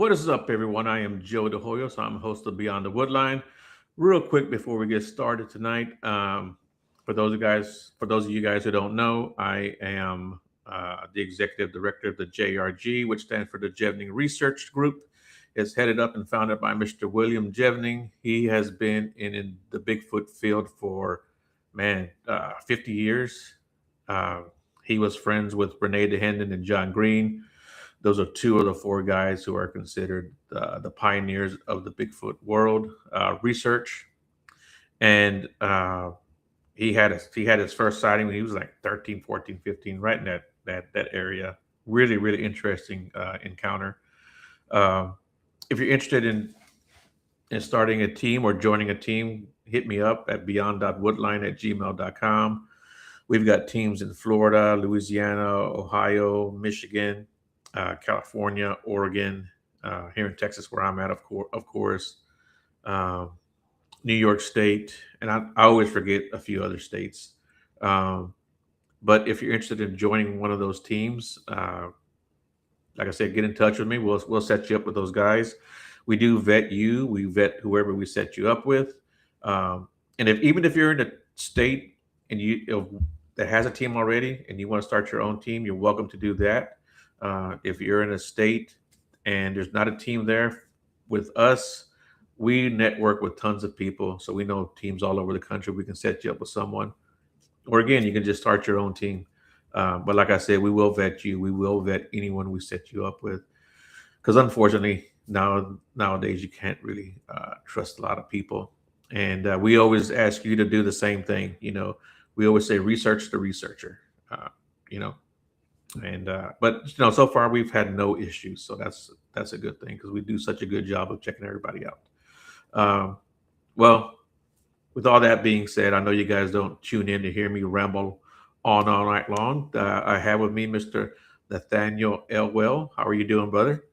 What is up, everyone? I am Joe DeHoyo, so I'm host of Beyond the Woodline. Real quick before we get started tonight, for those of you guys who don't know, I am the executive director of the JRG, which stands for the Jevning Research Group. It's headed up and founded by Mr. William Jevning. He has been in the Bigfoot field for 50 years. Uh, he was friends with Renee DeHenden and John Green. Those are two of the four guys who are considered the pioneers of the Bigfoot world research. And he had his first sighting when he was like 13, 14, 15, right in that area. Really, really interesting encounter. Um, if you're interested in starting a team or joining a team, hit me up at beyond.woodline@gmail.com. We've got teams in Florida, Louisiana, Ohio, Michigan, California, Oregon, here in Texas, where I'm at, of course, um, New York State, and I always forget a few other states. Um, but if you're interested in joining one of those teams, like I said, get in touch with me. We'll set you up with those guys. We do vet you. We vet whoever we set you up with. And if even if you're in a state and that has a team already and you want to start your own team, you're welcome to do that. If you're in a state and there's not a team there with us, we network with tons of people, so we know teams all over the country. We can set you up with someone, or again, you can just start your own team. But like I said, we will vet you. We will vet anyone we set you up with, because unfortunately, nowadays you can't really trust a lot of people. And we always ask you to do the same thing. We always say research the researcher. Uh, you know, and but so far we've had no issues, so that's a good thing because we do such a good job of checking everybody out. Um, well, with all that being said, I know you guys don't tune in to hear me ramble on all night long. I have with me Mr. Nathaniel Elwell. How are you doing, brother?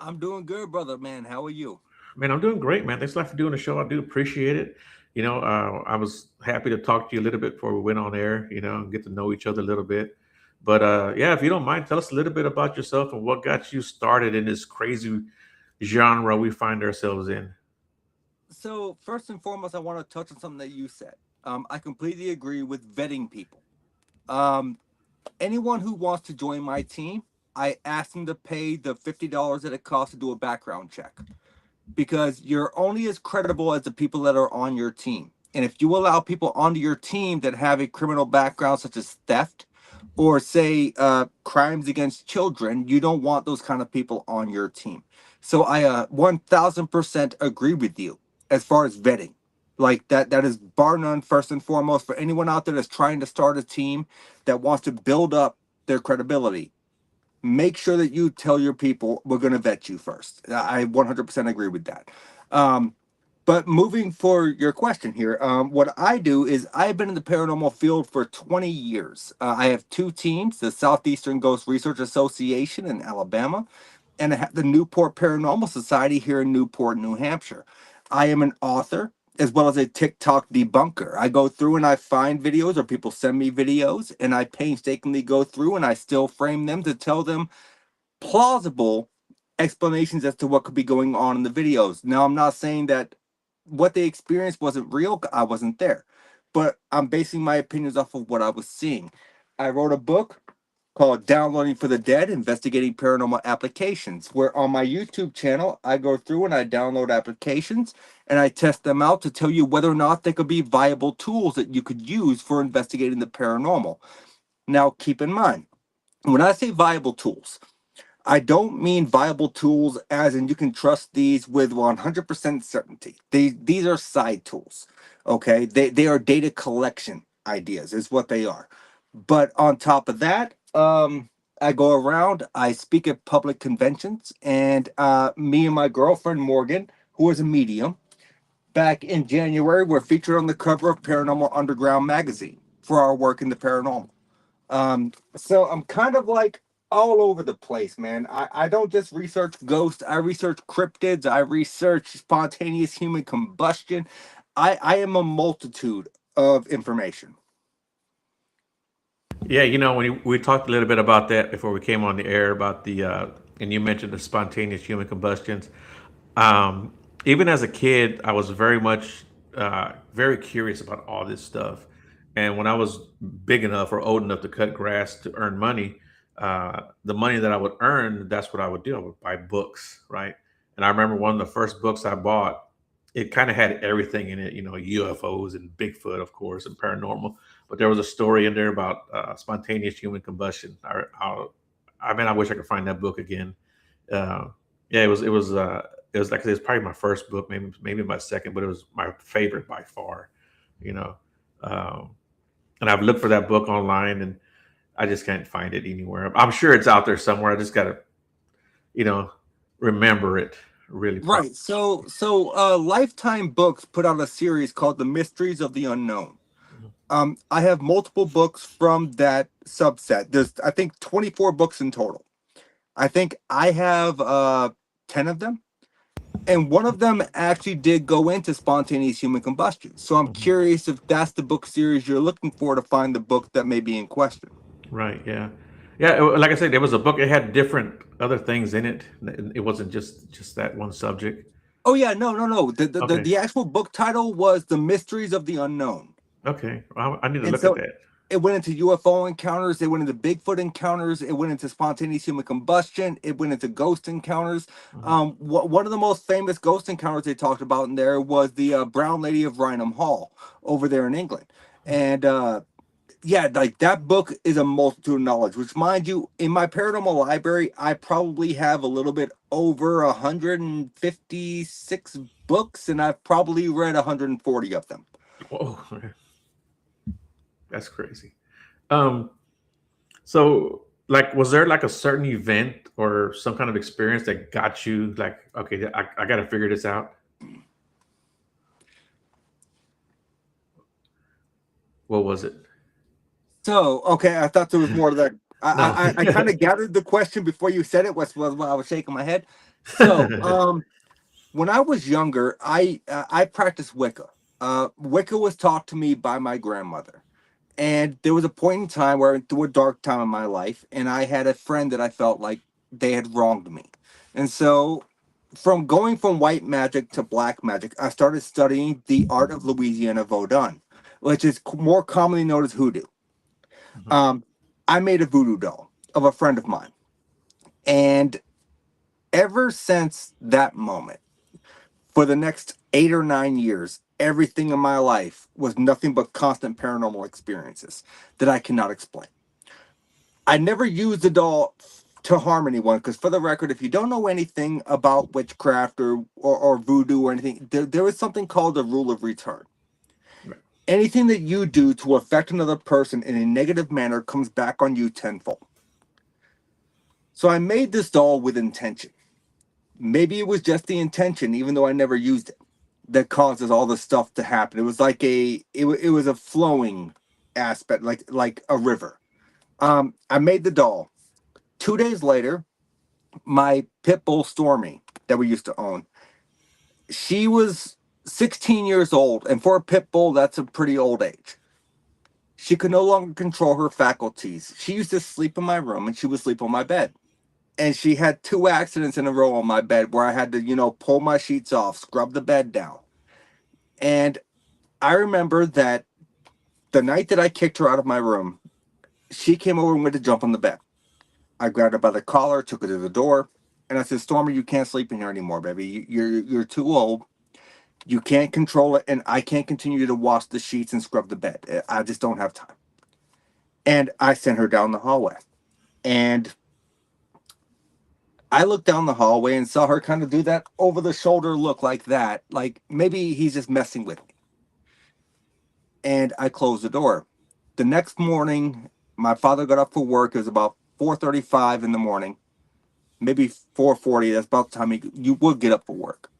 I'm doing good, brother, man. How are you? Man, I'm doing great, man. Thanks a lot for doing the show. I do appreciate it. I was happy to talk to you a little bit before we went on air, and get to know each other a little bit. But yeah, if you don't mind, tell us a little bit about yourself and what got you started in this crazy genre we find ourselves in. So, first and foremost, I want to touch on something that you said. I completely agree with vetting people. Um, Anyone who wants to join my team, I ask them to pay the $50 that it costs to do a background check because you're only as credible as the people that are on your team. And if you allow people onto your team that have a criminal background, such as theft or, say, crimes against children, you don't want those kind of people on your team. So I 1000% agree with you as far as vetting. Like that is bar none, first and foremost, for anyone out there that's trying to start a team that wants to build up their credibility. Make sure that you tell your people we're going to vet you first. I 100% agree with that. Um, but moving for your question here, what I do is I've been in the paranormal field for 20 years. I have two teams, the Southeastern Ghost Research Association in Alabama, and I have the Newport Paranormal Society here in Newport, New Hampshire. I am an author as well as a TikTok debunker. I go through and I find videos, or people send me videos, and I painstakingly go through and I still frame them to tell them plausible explanations as to what could be going on in the videos. Now, I'm not saying that what they experienced wasn't real. I wasn't there, but I'm basing my opinions off of what I was seeing. I wrote a book called Downloading for the Dead, Investigating Paranormal Applications, where on my YouTube channel, I go through and I download applications and I test them out to tell you whether or not they could be viable tools that you could use for investigating the paranormal. Now, keep in mind, when I say viable tools, I don't mean viable tools as in you can trust these with 100% certainty. These are side tools, okay? They are data collection ideas is what they are. But on top of that, I go around, I speak at public conventions, and me and my girlfriend Morgan, who is a medium, back in January, were featured on the cover of Paranormal Underground magazine for our work in the paranormal. So I'm kind of like all over the place, man. I don't just research ghosts, I research cryptids, I research spontaneous human combustion. I am a multitude of information. Yeah, when we talked a little bit about that before we came on the air about and you mentioned the spontaneous human combustions. Um, Even as a kid, I was very much very curious about all this stuff. And when I was big enough or old enough to cut grass to earn money, the money that I would earn, that's what I would do. I would buy books, right? And I remember one of the first books I bought. It kind of had everything in it, UFOs and Bigfoot, of course, and paranormal. But there was a story in there about spontaneous human combustion. I mean, I wish I could find that book again. Uh, yeah, it was like it's probably my first book, maybe my second, but it was my favorite by far. You know, um, and I've looked for that book online, and I just can't find it anywhere. I'm sure it's out there somewhere. I just gotta, you know, remember it really properly. Right. Lifetime Books put out a series called The Mysteries of the Unknown. I have multiple books from that subset. There's, I think, 24 books in total. I think I have 10 of them. And one of them actually did go into spontaneous human combustion. So I'm Mhm. curious if that's the book series you're looking for to find the book that may be in question. Right. Yeah. Yeah. Like I said, there was a book. It had different other things in it. It wasn't just that one subject. Oh yeah, no. Okay. The actual book title was The Mysteries of the Unknown. Okay. I need to And look at so that. it went into UFO encounters, it went into Bigfoot encounters, it went into spontaneous human combustion, it went into ghost encounters. Mhm. One of the most famous ghost encounters they talked about in there was the Brown Lady of Rynham Hall over there in England. And yeah, like that book is a multitude of knowledge, which, mind you, in my paranormal library, I probably have a little bit over 156 books, and I've probably read 140 of them. Whoa, that's crazy. Um, so like, was there like a certain event or some kind of experience that got you like, okay, I got to figure this out? What was it? So, okay, I thought there was more to that. No. I kind of gathered the question before you said it, was why I was shaking my head. So, when I was younger, I practiced Wicca. Wicca was taught to me by my grandmother. And there was a point in time where I went through a dark time in my life, and I had a friend that I felt like they had wronged me. And so, from going from white magic to black magic, I started studying the art of Louisiana Vaudin, which is more commonly known as hoodoo. Mhm. Um, I made a voodoo doll of a friend of mine. And ever since that moment, for the next 8 or 9 years, everything in my life was nothing but constant paranormal experiences that I cannot explain. I never used the doll to harm anyone because, for the record, if you don't know anything about witchcraft or voodoo or anything, there is something called the rule of return. Right. Anything that you do to affect another person in a negative manner comes back on you tenfold. So I made this doll with intention. Maybe it was just the intention, even though I never used it, that causes all this stuff to happen. It was like it was a flowing aspect, like a river. I made the doll. 2 days later, my pit bull Stormy that we used to own, she was 16 years old, and for a pit bull, that's a pretty old age. She could no longer control her faculties. She used to sleep in my room, and she would sleep on my bed. And she had two accidents in a row on my bed where I had to, pull my sheets off, scrub the bed down. And I remember that the night that I kicked her out of my room, she came over and went to jump on the bed. I grabbed her by the collar, took her to the door, and I said, "Stormy, you can't sleep in here anymore, baby. You're too old. You can't control it, and I can't continue to wash the sheets and scrub the bed. I just don't have time." And I sent her down the hallway. And I looked down the hallway and saw her kind of do that over the shoulder look like that, like maybe he's just messing with me. And I closed the door. The next morning, my father got up for work. It was about 4:35 in the morning, maybe 4:40. That's about the time you would get up for work.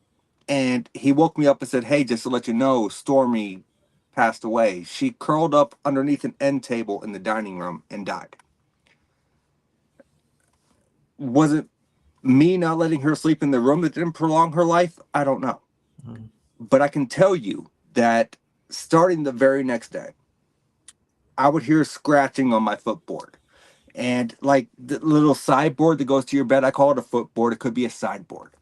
And he woke me up and said, "Hey, just to let you know, Stormy passed away. She curled up underneath an end table in the dining room and died." Was it me not letting her sleep in the room that didn't prolong her life? I don't know. Mhm. But I can tell you that starting the very next day, I would hear scratching on my footboard. And like the little sideboard that goes to your bed, I call it a footboard. It could be a sideboard.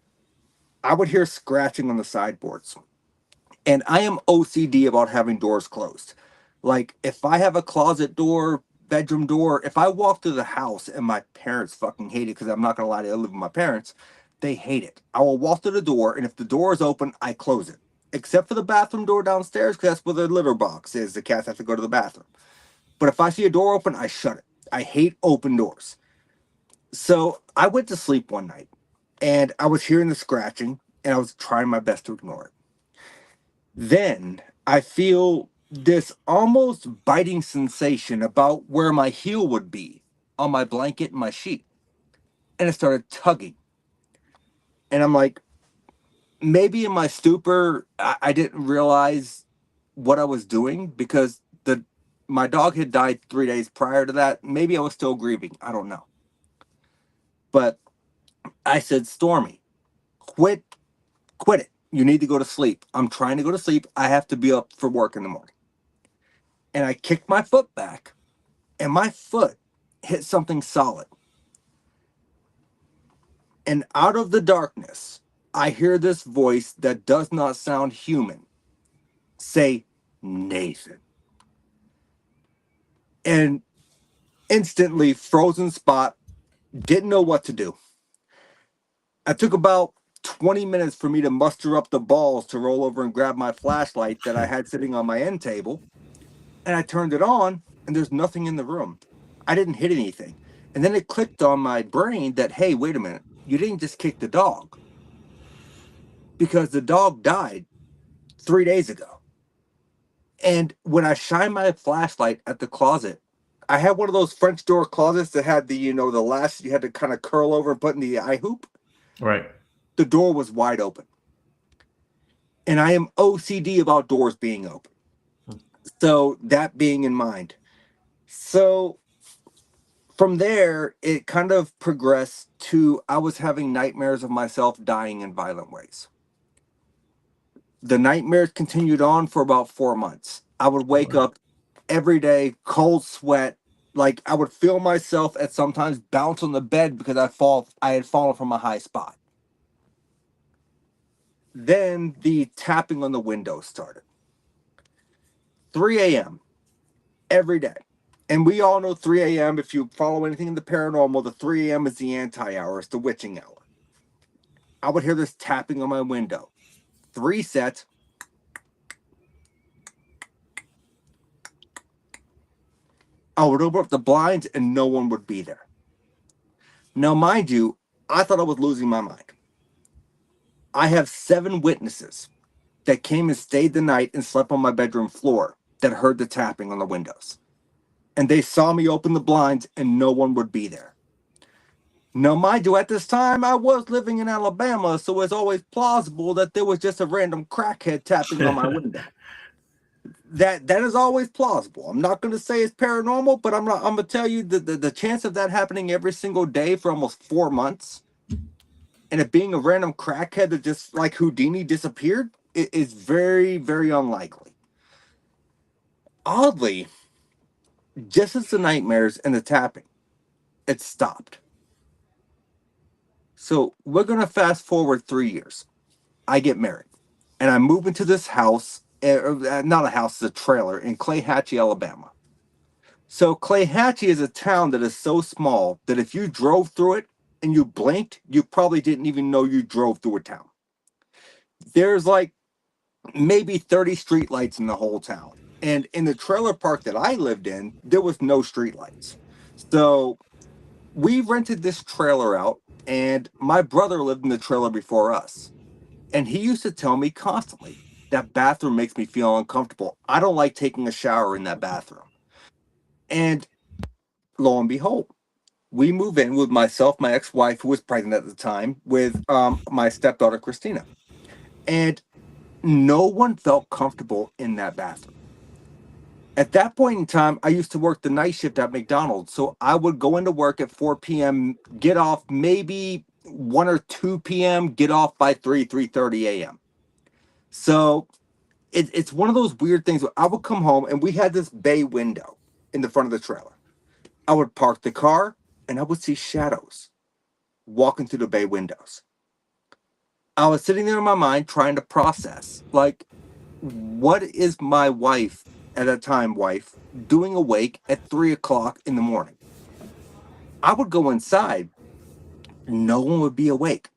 I would hear scratching on the sideboards. And I am OCD about having doors closed. Like if I have a closet door, bedroom door, if I walk through the house and my parents fucking hate it because I'm not gonna lie to you, I live with my parents, they hate it. I will walk through the door, and if the door is open, I close it. Except for the bathroom door downstairs, because that's where the litter box is. The cats have to go to the bathroom. But if I see a door open, I shut it. I hate open doors. So I went to sleep one night and I was hearing the scratching and I was trying my best to ignore it. Then I feel this almost biting sensation about where my heel would be on my blanket and my sheet. And it started tugging. And I'm like, maybe in my stupor, I didn't realize what I was doing because my dog had died 3 days prior to that. Maybe I was still grieving. I don't know. But I said, Stormy, quit, quit it. You need to go to sleep. I'm trying to go to sleep. I have to be up for work in the morning. And I kicked my foot back, and my foot hit something solid. And out of the darkness, I hear this voice that does not sound human say, Nathan. And instantly, frozen spot, didn't know what to do. It took about 20 minutes for me to muster up the balls to roll over and grab my flashlight that I had sitting on my end table. And I turned it on, and there's nothing in the room. I didn't hit anything. And then it clicked on my brain that, hey, wait a minute, you didn't just kick the dog because the dog died 3 days ago. And when I shined my flashlight at the closet, I had one of those French door closets that had the latch you had to kind of curl over and put in the eye hoop. Right. The door was wide open. And I am OCD about doors being open. So that being in mind. So from there, it kind of progressed to I was having nightmares of myself dying in violent ways. The nightmares continued on for about 4 months. I would wake Wow. up every day, cold sweat. Like I would feel myself at sometimes bounce on the bed because I had fallen from a high spot. Then the tapping on the window started. 3 a.m. every day. And we all know 3 a.m. If you follow anything in the paranormal, the 3 a.m. is the anti-hour, it's the witching hour. I would hear this tapping on my window. 3 sets. I would open up the blinds and no one would be there. Now, mind you, I thought I was losing my mind. I have 7 witnesses that came and stayed the night and slept on my bedroom floor that heard the tapping on the windows. And they saw me open the blinds and no one would be there. Now, mind you, at this time, I was living in Alabama, so it's always plausible that there was just a random crackhead tapping on my window. That is always plausible. I'm not going to say it's paranormal, but I'm going to tell you the chance of that happening every single day for almost 4 months and it being a random crackhead that just like Houdini disappeared is very, very unlikely. Oddly, just as the nightmares and the tapping, it stopped. So we're going to fast forward 3 years. I get married and I move into this house, not a house, it's a trailer in Clayhatchee, Alabama. So Clayhatchee is a town that is so small that if you drove through it and you blinked, you probably didn't even know you drove through a town. There's like maybe 30 streetlights in the whole town. And in the trailer park that I lived in, there was no streetlights. So we rented this trailer out, and my brother lived in the trailer before us. And he used to tell me constantly, that bathroom makes me feel uncomfortable. I don't like taking a shower in that bathroom. And lo and behold, we move in with myself, my ex-wife, who was pregnant at the time, with my stepdaughter Christina, and no one felt comfortable in that bathroom. At that point in time, I used to work the night shift at McDonald's, so I would go into work at 4 p.m., get off maybe 1 or 2 p.m., get off by 3:30 a.m. So it's one of those weird things where I would come home and we had this bay window in the front of the trailer. I would park the car and I would see shadows walking through the bay windows. I was sitting there in my mind trying to process, like, what is my wife, at that time, wife, doing awake at 3 o'clock in the morning? I would go inside, no one would be awake.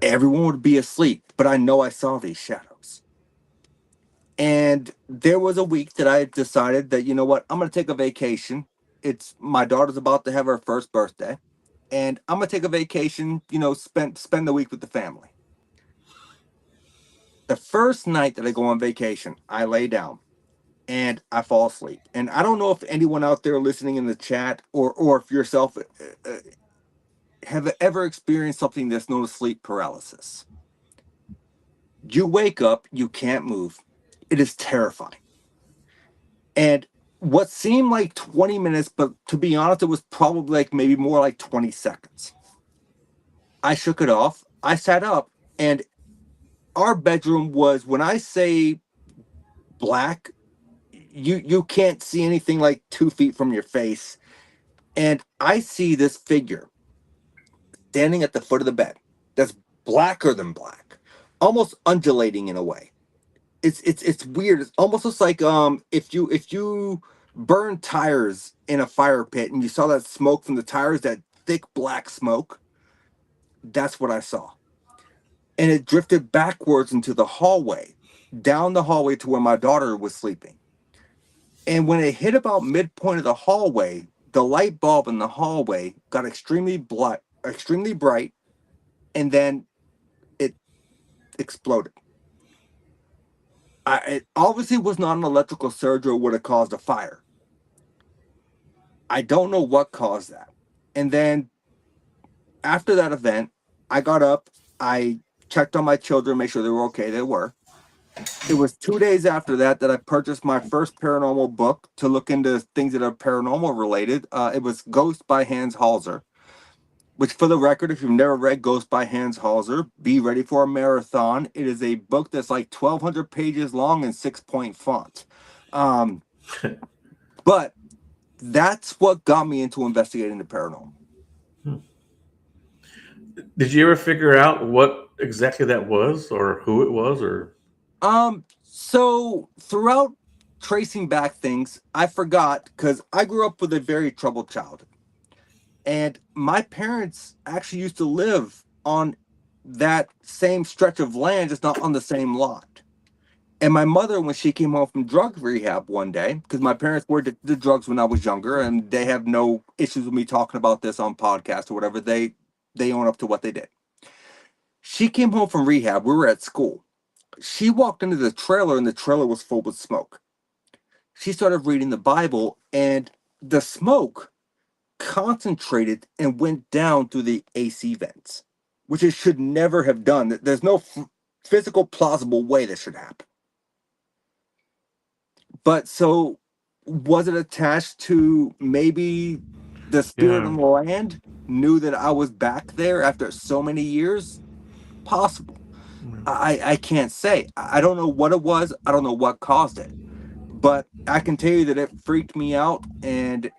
Everyone would be asleep, but I know I saw these shadows. And there was a week that I decided that, you know what, I'm going to take a vacation. It's my daughter's about to have her first birthday, and I'm going to take a vacation, spend the week with the family. The first night that I go on vacation, I lay down and I fall asleep. And I don't know if anyone out there listening in the chat, or if yourself, have ever experienced something that's known as sleep paralysis. You wake up, you can't move. It is terrifying. And what seemed like 20 minutes, but to be honest, it was probably like maybe more like 20 seconds. I shook it off. I sat up, and our bedroom was, when I say black, you can't see anything like 2 feet from your face. And I see this figure standing at the foot of the bed that's blacker than black, almost undulating in a way. It's weird. It almost looks like, if you burn tires in a fire pit and you saw that smoke from the tires, that thick black smoke. That's what I saw. And it drifted backwards into the hallway, down the hallway to where my daughter was sleeping. And when it hit about midpoint of the hallway, the light bulb in the hallway got extremely bright, and then it exploded. It obviously was not an electrical surge, or it would have caused a fire. I don't know what caused that. And then after that event, I got up, I checked on my children, make sure they were okay. They were. It was 2 days after that that I purchased my first paranormal book to look into things that are paranormal related. It was Ghost by Hans Halser, which, for the record, if you've never read Ghost by Hans Halser, be ready for a marathon. It is a book that's like 1,200 pages long in 6-point font. Um, but that's what got me into investigating the paranormal. Did you ever figure out what exactly that was, or who it was, or? So throughout tracing back things, I forgot, because I grew up with a very troubled childhood. And my parents actually used to live on that same stretch of land, just not on the same lot. And my mother, when she came home from drug rehab one day, because my parents were did drugs when I was younger, and they have no issues with me talking about this on podcast or whatever. They own up to what they did. She came home from rehab. We were at school. She walked into the trailer, and the trailer was full with smoke. She started reading the Bible, and the smoke concentrated and went down through the AC vents, which it should never have done. There's no physical, plausible way this should happen. But so, was it attached to maybe the spirit Yeah. on the land knew that I was back there after so many years? Possible. I can't say. I don't know what it was. I don't know what caused it. But I can tell you that it freaked me out. And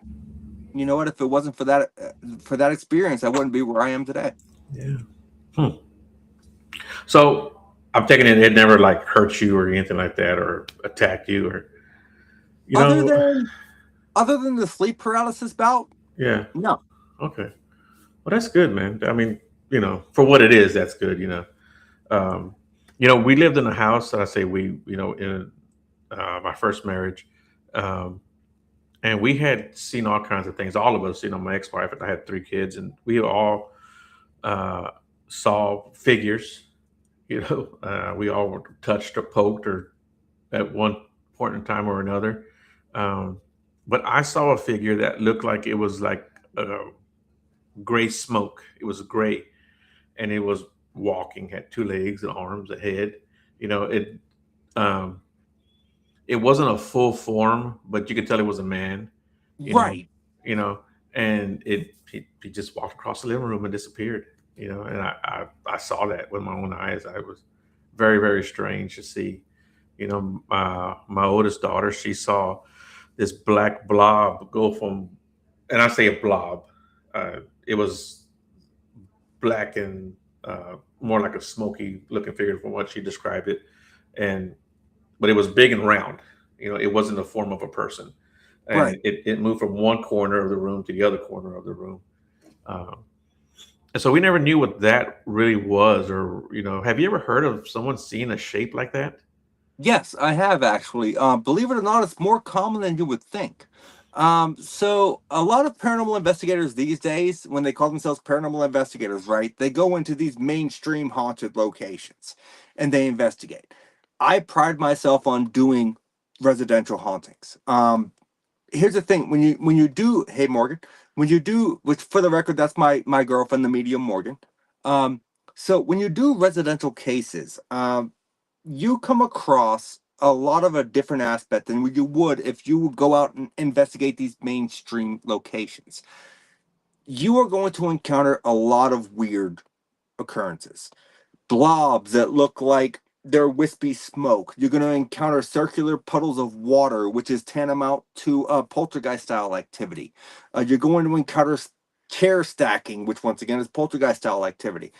you know what? If it wasn't for that experience, I wouldn't be where I am today. Yeah. Hmm. So I'm taking it never like hurt you or anything like that, or attacked you, or you Other know. than other than the sleep paralysis bout, Yeah. no. Okay. Well, that's good, man. I mean, for what it is, that's good. Um, we lived in a house. I say we, in my first marriage, um, and we had seen all kinds of things. All of us, my ex-wife and I had 3 kids, and we all uh, saw figures. We all were touched or poked or at one point in time or another. Um, but I saw a figure that looked like it was like gray smoke. It was gray, and it was walking, had 2 legs, and arms, a head. You know, it um, it wasn't a full form, but you could tell it was a man. You know, Right. you know, and he just walked across the living room and disappeared. And I saw that with my own eyes. I was very, very strange to see. My oldest daughter, she saw this black blob go from and I say a blob. It was black and more like a smoky looking figure from what she described it, and but it was big and round. You know, it wasn't the form of a person, and Right. it moved from one corner of the room to the other corner of the room. Um, and so we never knew what that really was, or have you ever heard of someone seeing a shape like that? Yes, I have actually. Believe it or not, it's more common than you would think. So a lot of paranormal investigators these days, when they call themselves paranormal investigators, right, they go into these mainstream haunted locations and they investigate. I pride myself on doing residential hauntings. Here's the thing: when you do, hey Morgan, when you do, which for the record, that's my girlfriend, the medium Morgan. Um, so when you do residential cases, you come across a lot of a different aspect than you would if you would go out and investigate these mainstream locations. You are going to encounter a lot of weird occurrences. Blobs that look like they're wispy smoke. You're going to encounter circular puddles of water, which is tantamount to a poltergeist style activity. You're going to encounter chair stacking, which once again is poltergeist style activity.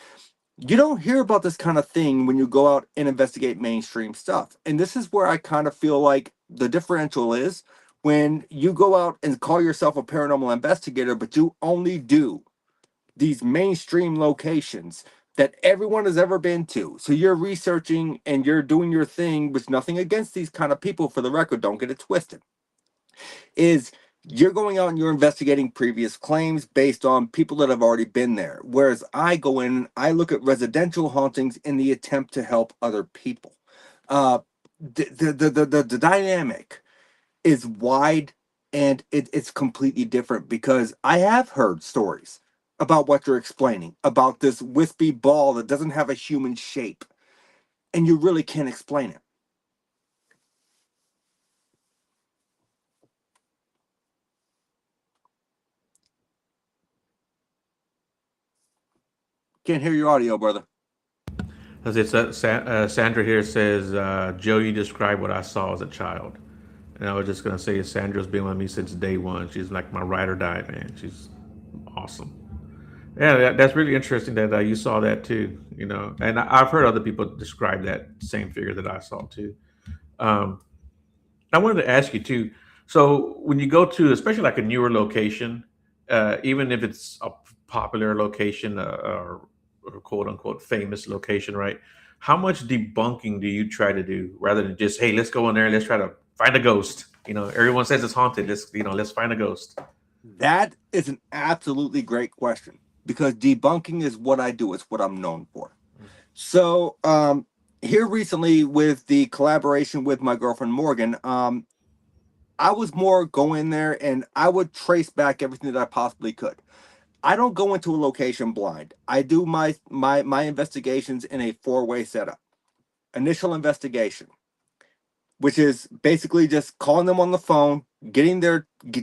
You don't hear about this kind of thing when you go out and investigate mainstream stuff. And this is where I kind of feel like the differential is when you go out and call yourself a paranormal investigator, but you only do these mainstream locations that everyone has ever been to. So you're researching and you're doing your thing, with nothing against these kind of people, for the record, don't get it twisted, is you're going out and you're investigating previous claims based on people that have already been there. Whereas I go in, I look at residential hauntings in the attempt to help other people. Uh, the dynamic is wide, and it's completely different because I have heard stories about what you're explaining about this wispy ball that doesn't have a human shape, and you really can't explain it. Can't hear your audio, brother. As it's Sandra here says, Joe, you described what I saw as a child. And I was just gonna say, Sandra's been with me since day one. She's like my ride or die, man. She's awesome. Yeah, that's really interesting that you saw that too. And I've heard other people describe that same figure that I saw too. Um, I wanted to ask you too. So when you go to, especially like a newer location, even if it's a popular location, or quote unquote famous location, right? How much debunking do you try to do rather than just, hey, let's go in there and let's try to find a ghost? Everyone says it's haunted. Let's find a ghost. That is an absolutely great question because debunking is what I do. It's what I'm known for. So, here recently with the collaboration with my girlfriend Morgan, I was more go in there and I would trace back everything that I possibly could. I don't go into a location blind. I do my investigations in a four-way setup. Initial investigation, which is basically just calling them on the phone,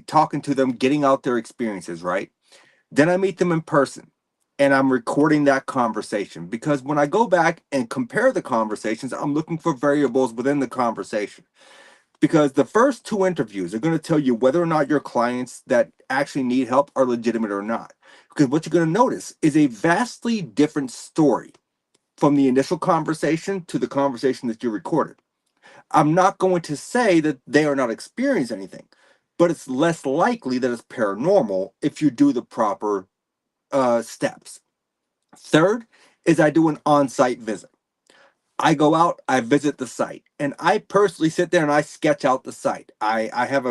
talking to them, getting out their experiences, right? Then I meet them in person and I'm recording that conversation because when I go back and compare the conversations, I'm looking for variables within the conversation. Because the first two interviews are going to tell you whether or not your clients that actually need help are legitimate or not. Because what you're going to notice is a vastly different story from the initial conversation to the conversation that you recorded. I'm not going to say that they are not experiencing anything, but it's less likely that it's paranormal if you do the proper steps. Third is I do an on site visit. I go out, I visit the site, and I personally sit there and I sketch out the site. I have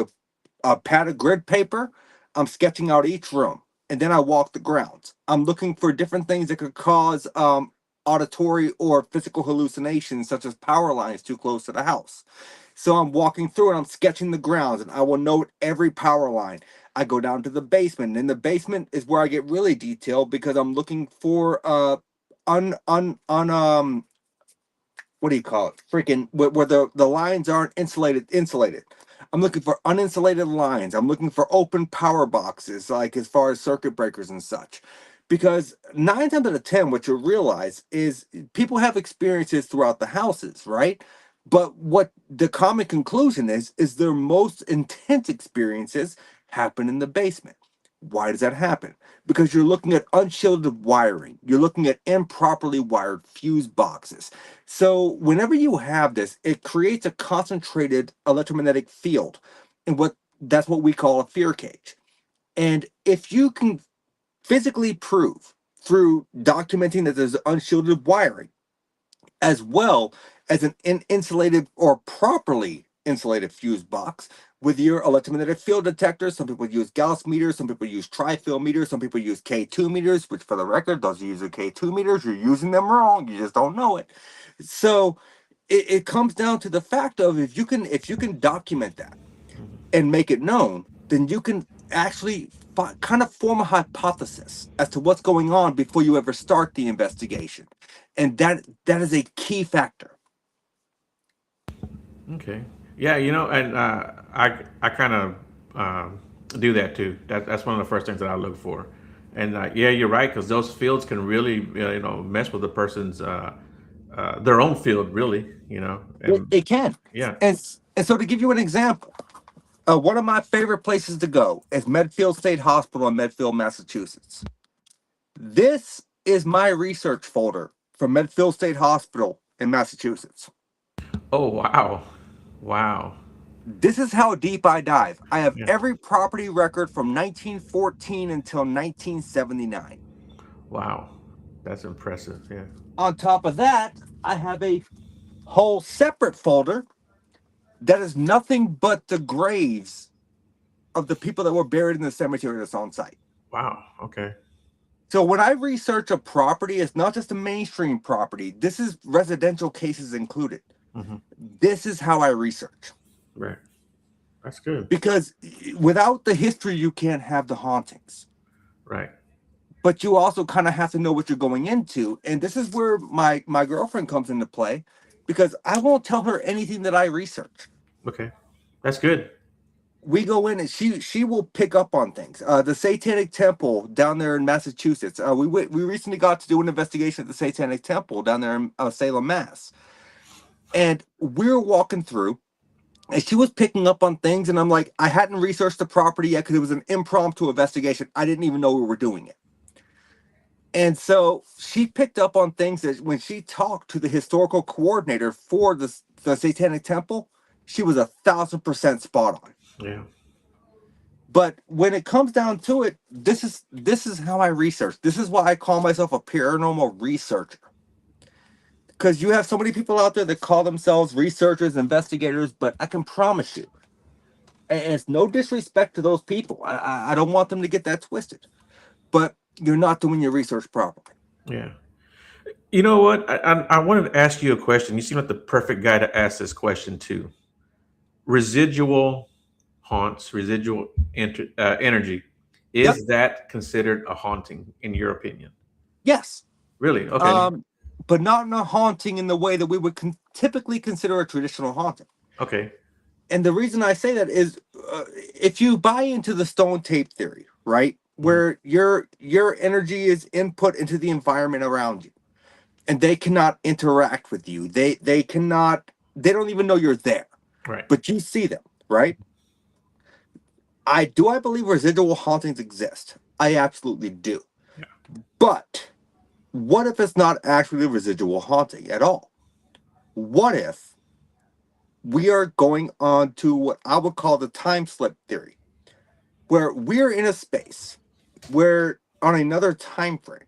a pad of grid paper. I'm sketching out each room, and then I walk the grounds. I'm looking for different things that could cause auditory or physical hallucinations, such as power lines too close to the house. So I'm walking through and I'm sketching the grounds, and I will note every power line. I go down to the basement, and in the basement is where I get really detailed because I'm looking for un un un what do you call it? Freaking where the lines aren't insulated. I'm looking for uninsulated lines. I'm looking for open power boxes, like as far as circuit breakers and such. Because 9 times out of 10, what you realize is people have experiences throughout the houses, right? But what the common conclusion is their most intense experiences happen in the basement. Why does that happen? Because you're looking at unshielded wiring. You're looking at improperly wired fuse boxes. So whenever you have this, it creates a concentrated electromagnetic field, and that's what we call a fear cage. And if you can physically prove through documenting that there's unshielded wiring, as well as an insulated or properly insulated fuse box with your electromagnetic field detector. Some people use Gauss meters, some people use tri-field meters, some people use K2 meters, which for the record, those who use the K2 meters, you're using them wrong. You just don't know it. So it comes down to the fact of if you can document that and make it known, then you can actually kind of form a hypothesis as to what's going on before you ever start the investigation, and that is a key factor. Okay. Yeah, and I kind of do that too. That's one of the first things that I look for. And yeah, you're right, because those fields can really mess with the person's their own field, really. it, And it can. yeah. And so to give you an example, one of my favorite places to go is Medfield State Hospital in Medfield, Massachusetts. This is my research folder from Medfield State Hospital in Massachusetts. Oh wow, wow. This is how deep I dive. I have Yeah. every property record from 1914 until 1979. Wow, that's impressive. Yeah. On top of that, I have a whole separate folder that is nothing but the graves of the people that were buried in the cemetery that's on site. Wow. Okay. So when I research a property, it's not just a mainstream property. This is residential cases included. Hmm. This is how I research. Right. That's good. Because without the history, you can't have the hauntings. Right. But you also kind of have to know what you're going into. And this is where my girlfriend comes into play, because I won't tell her anything that I research. Okay. That's good. We go in and she will pick up on things. The Satanic Temple down there in Massachusetts. We recently got to do an investigation at the Satanic Temple down there in Salem, Mass. And we're walking through, and she was picking up on things, and I'm like, I hadn't researched the property yet because it was an impromptu investigation. I didn't even know we were doing it. And so she picked up on things that when she talked to the historical coordinator for the Satanic Temple, she was 1,000% spot on. Yeah. But when it comes down to it, this is how I research. This is why I call myself a paranormal researcher. Because you have so many people out there that call themselves researchers, investigators, but I can promise you, and it's no disrespect to those people. I don't want them to get that twisted. But you're not doing your research properly. Yeah. You know what? I wanted to ask you a question. You seem like the perfect guy to ask this question to. Residual haunts, residual energy. Yep. Is that considered a haunting, in your opinion? Yes. Really? Okay. Um, but not in a haunting in the way that we would typically consider a traditional haunting. Okay. And the reason I say that is, if you buy into the stone tape theory, right, Hmm. where your energy is input into the environment around you, and they cannot interact with you. They cannot. They don't even know you're there, Right. but you see them, right? I believe residual hauntings exist. I absolutely do. Yeah. But what if it's not actually a residual haunting at all? What if we are going on to what I would call the time slip theory, where we're in a space where on another time frame,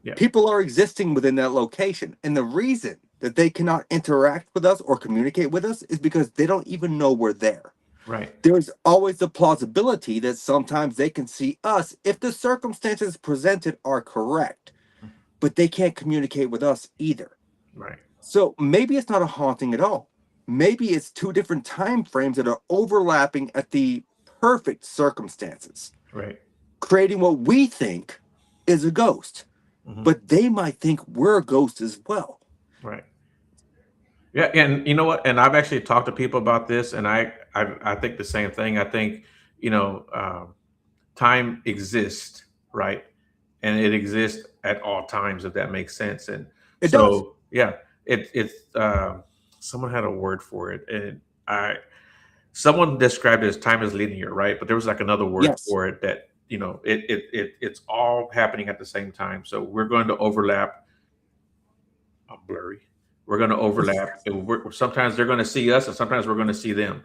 Yeah. people are existing within that location. And the reason that they cannot interact with us or communicate with us is because they don't even know we're there. Right. There's always the plausibility that sometimes they can see us if the circumstances presented are correct, but they can't communicate with us either. Right. So maybe it's not a haunting at all. Maybe it's two different time frames that are overlapping at the perfect circumstances, Right. creating what we think is a ghost. Hmm. But they might think we're a ghost as well. Right. Yeah, and you know what? And I've actually talked to people about this, and I think the same thing. I think you know, time exists, right? And it exists at all times, if that makes sense. And It does. so, yeah, it's someone had a word for it, and I someone described it as time is linear, right? But there was like another word Yes. for it that it's all happening at the same time. So we're going to overlap. I'm blurry. We're going to overlap. And sometimes they're going to see us, and sometimes we're going to see them.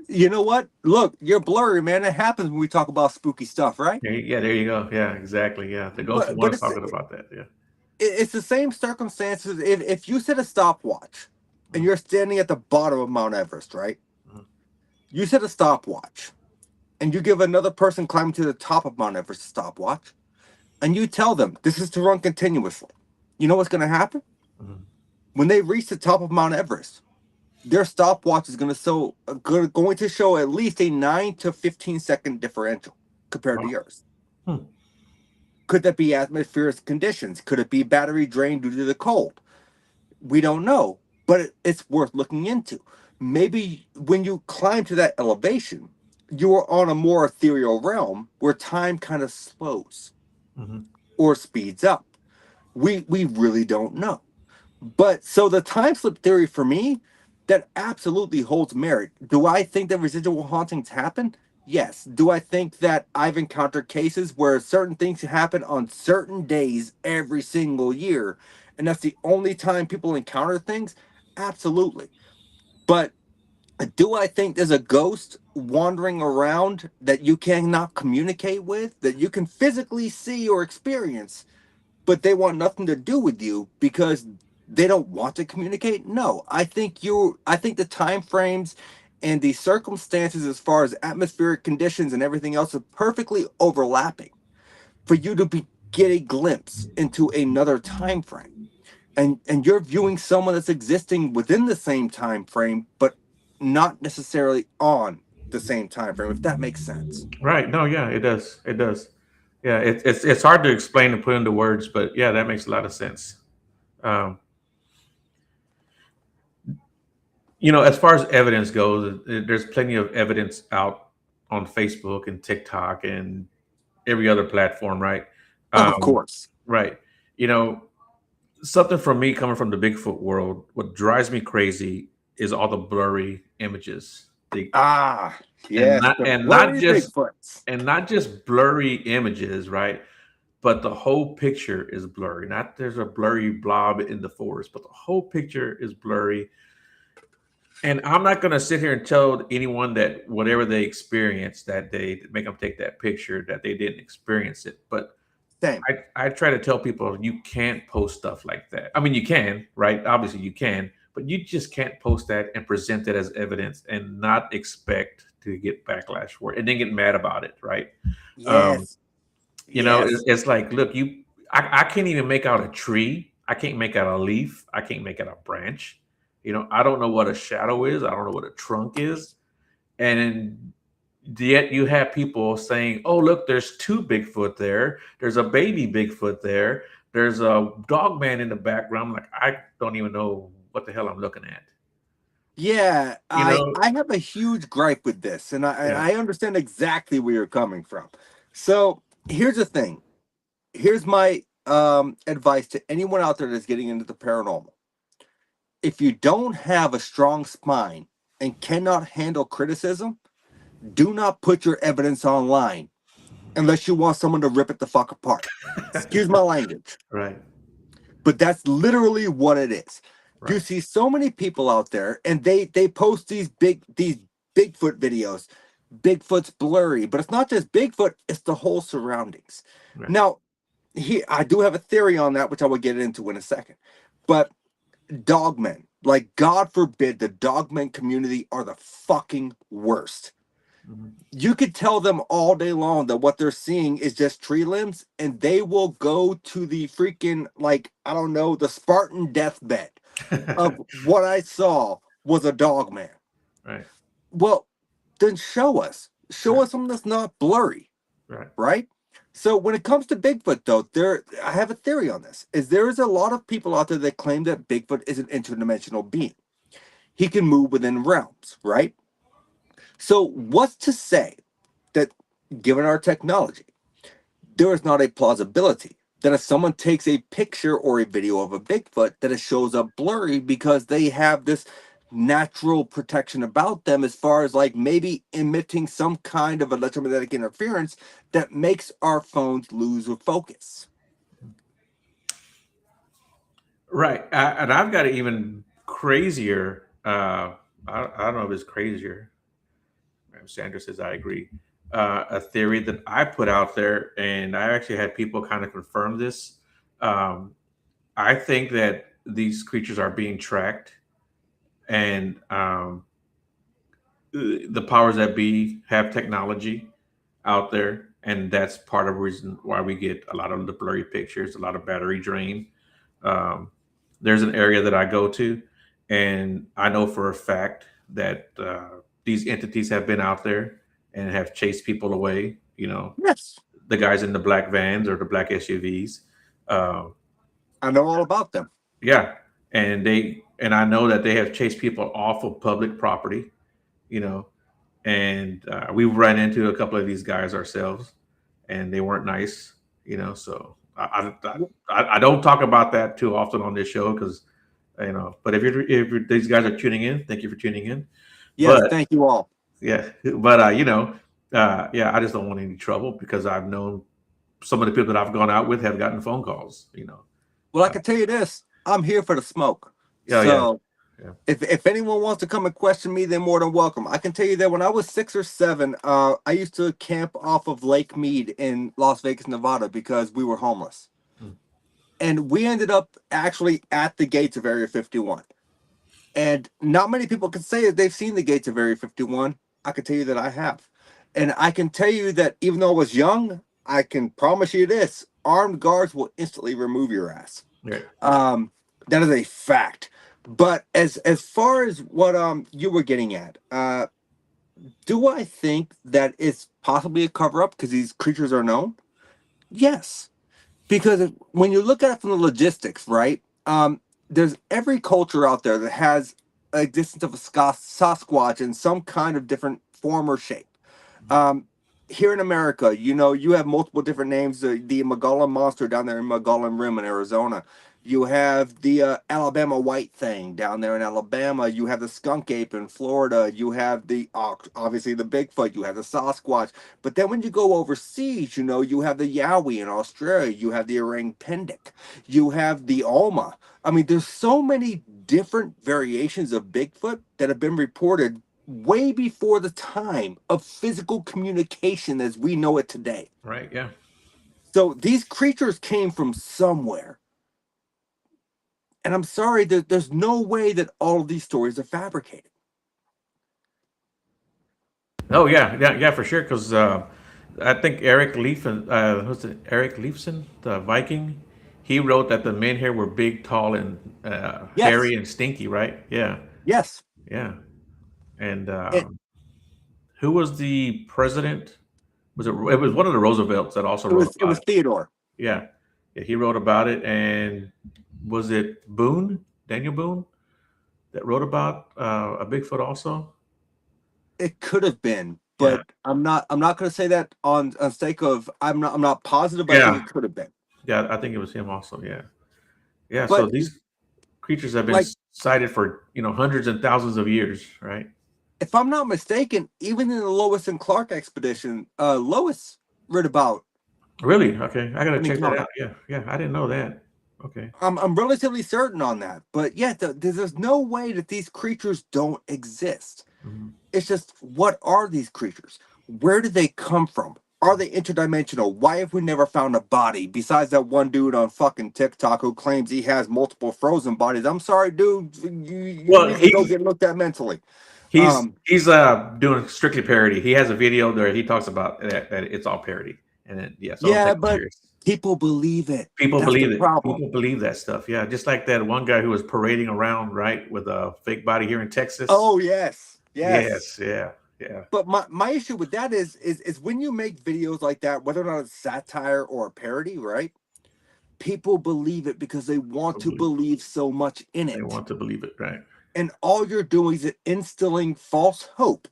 You know what? Look, you're blurry, man. It happens when we talk about spooky stuff, right? Yeah, there you go. Yeah, exactly. Yeah, the ghost But was it's talking about that. Yeah. it's the same circumstances. If you set a stopwatch and you're standing at the bottom of Mount Everest, right? Mhm. You set a stopwatch and you give another person climbing to the top of Mount Everest a stopwatch and you tell them this is to run continuously. You know what's going to happen? Mhm. When they reach the top of Mount Everest, their stopwatch is going to show at least a 9 to 15-second differential compared to Wow. yours. Hmm. Could that be atmospheric conditions? Could it be battery drain due to the cold? We don't know, but it's worth looking into. Maybe when you climb to that elevation, you are on a more ethereal realm where time kind of slows Mhm. or speeds up. We really don't know. But so the time slip theory for me, that absolutely holds merit. Do I think that residual hauntings happen? Yes. Do I think that I've encountered cases where certain things happen on certain days every single year, and that's the only time people encounter things? Absolutely. But do I think there's a ghost wandering around that you cannot communicate with, that you can physically see or experience, but they want nothing to do with you because they don't want to communicate? No, I think the time frames and the circumstances as far as atmospheric conditions and everything else are perfectly overlapping for you to be get a glimpse into another time frame. And you're viewing someone that's existing within the same time frame but not necessarily on the same time frame, if that makes sense. Right. No. Yeah. It does. It does. Yeah. It's hard to explain and put into words, but yeah, that makes a lot of sense. Um, as far as evidence goes, there's plenty of evidence out on Facebook and TikTok and every other platform, right? Oh, of Um, course. right. You know, something from me coming from the Bigfoot world, what drives me crazy is all the blurry images. Ah, And yes, not the and not blurry just Bigfoots. and not just blurry images, right? But the whole picture is blurry. Not there's a blurry blob in the forest, but the whole picture is blurry. And I'm not going to sit here and tell anyone that whatever they experienced that day that make them take that picture that they didn't experience it. But Same. I try to tell people you can't post stuff like that. I mean, you can, right? Obviously, you can, but you just can't post that and present it as evidence and not expect to get backlash for it and then get mad about it, right? Um, Yes. Yes. it's like, look, I can't even make out a tree. I can't make out a leaf. I can't make out a branch. I don't know what a shadow is. I don't know what a trunk is. And yet you have people saying, "Oh, look, there's two Bigfoot there. There's a baby Bigfoot there. There's a dog man in the background." Like I don't even know what the hell I'm looking at. Yeah, You know? I have a huge gripe with this, and Yeah. I understand exactly where you're coming from. So here's the thing. Here's my advice to anyone out there that's getting into the paranormal. If you don't have a strong spine and cannot handle criticism, do not put your evidence online unless you want someone to rip it the fuck apart. Excuse my language. Right. But that's literally what it is. You Right. see so many people out there and they post these Bigfoot videos. Bigfoot's blurry, but it's not just Bigfoot, it's the whole surroundings. Right. Now, I do have a theory on that, which I will get into in a second. But dogmen, like God forbid, the dogmen community are the fucking worst. Mhm. You could tell them all day long that what they're seeing is just tree limbs, and they will go to the freaking, like, I don't know, the Spartan deathbed of what I saw was a dog man. Right. Well, then show us. Show Right. us something that's not blurry, Right. right? So when it comes to Bigfoot, though, I have a theory on this. Is there is a lot of people out there that claim that Bigfoot is an interdimensional being. He can move within realms, right? So what's to say that, given our technology, there is not a plausibility that if someone takes a picture or a video of a Bigfoot, that it shows up blurry because they have this natural protection about them as far as like maybe emitting some kind of electromagnetic interference that makes our phones lose focus. Right. And I've got it even crazier. I don't know if it's crazier. Sandra says, I agree. A theory that I put out there, and I actually had people kind of confirm this. Um, I think that these creatures are being tracked, and the powers that be have technology out there, and that's part of the reason why we get a lot of the blurry pictures, a lot of battery drain. Um, there's an area that I go to, and I know for a fact that these entities have been out there and have chased people away. You know, Yes, the guys in the black vans or the black SUVs. Um, I know all about them. yeah, and I know that they have chased people off of public property. You know, and we've run into a couple of these guys ourselves, and they weren't nice, you know. So I don't talk about that too often on this show because you know. But if these guys are tuning in, thank you for tuning in. Yes, But thank you all. yeah, but you know, yeah, I just don't want any trouble because I've known some of the people that I've gone out with have gotten phone calls, you know. Well, I Uh, can tell you this: I'm here for the smoke. yeah, So yeah, if anyone wants to come and question me, they're more than welcome. I can tell you that when I was 6 or 7, I used to camp off of Lake Mead in Las Vegas, Nevada, because we were homeless, mm, and we ended up actually at the gates of Area 51. And not many people can say that they've seen the gates of Area 51. I can tell you that I have, and I can tell you that even though I was young, I can promise you this: armed guards will instantly remove your ass. right, Um, that is a fact. But as far as what you were getting at, do I think that it's possibly a cover up because these creatures are known? Yes, because when you look at it from the logistics, right? There's every culture out there that has a existence of a Sasquatch in some kind of different form or shape. Um, Here in America, you know, you have multiple different names. The Mogollon monster down there in Mogollon Rim in Arizona. You have the Alabama white thing down there in Alabama. You have the skunk ape in Florida. You have the obviously the Bigfoot. You have the Sasquatch. But then when you go overseas, you know, you have the Yowie in Australia. You have the orang pendek. You have the Oma. I mean, there's so many different variations of Bigfoot that have been reported way before the time of physical communication as we know it today. right, yeah. So these creatures came from somewhere. And I'm sorry that there's no way that all of these stories are fabricated. Oh yeah, yeah, yeah, for sure. Because I think Eric Leifson, who's it? Eric Leifson, the Viking. He wrote that the men here were big, tall, and Yes, hairy and stinky, right? Yeah, yes. yeah. And It who was the president? Was it? It was one of the Roosevelts that also it wrote was it about was it. Theodore. Yeah, yeah. He wrote about it, and was it Boone, Daniel Boone, that wrote about a Bigfoot also? It could have been, Yeah, but I'm not going to say that on sake of I'm not positive, but I think yeah, it could have been. yeah. I think it was him also. Yeah, yeah. So But these creatures have been like sighted for hundreds and thousands of years, right? if I'm not mistaken, even in the Lois and Clark expedition, Lois read about Really? Okay, I gotta an check that encounter. out. Yeah, yeah, I didn't know that. Okay, I'm relatively certain on that, but yeah, there's no way that these creatures don't exist. hmm It's just, what are these creatures? Where did they come from? Are they interdimensional? Why have we never found a body besides that one dude on fucking TikTok who claims he has multiple frozen bodies? I'm sorry, dude. You well, need to go get looked at mentally. Um, he's doing strictly parody. He has a video there. He talks about that it's all parody, and then, yeah, so don't take yeah, it but serious. people believe it. People That's the believe it. problem. People believe that stuff. Yeah, just like that one guy who was parading around, right, with a fake body here in Texas. Oh yes, yes. Yes, yeah, yeah, But my issue with that is when you make videos like that, whether or not it's satire or a parody, right? People believe it because they want people to believe believe so much in they it. want to believe it, right? And all you're doing is instilling false hope.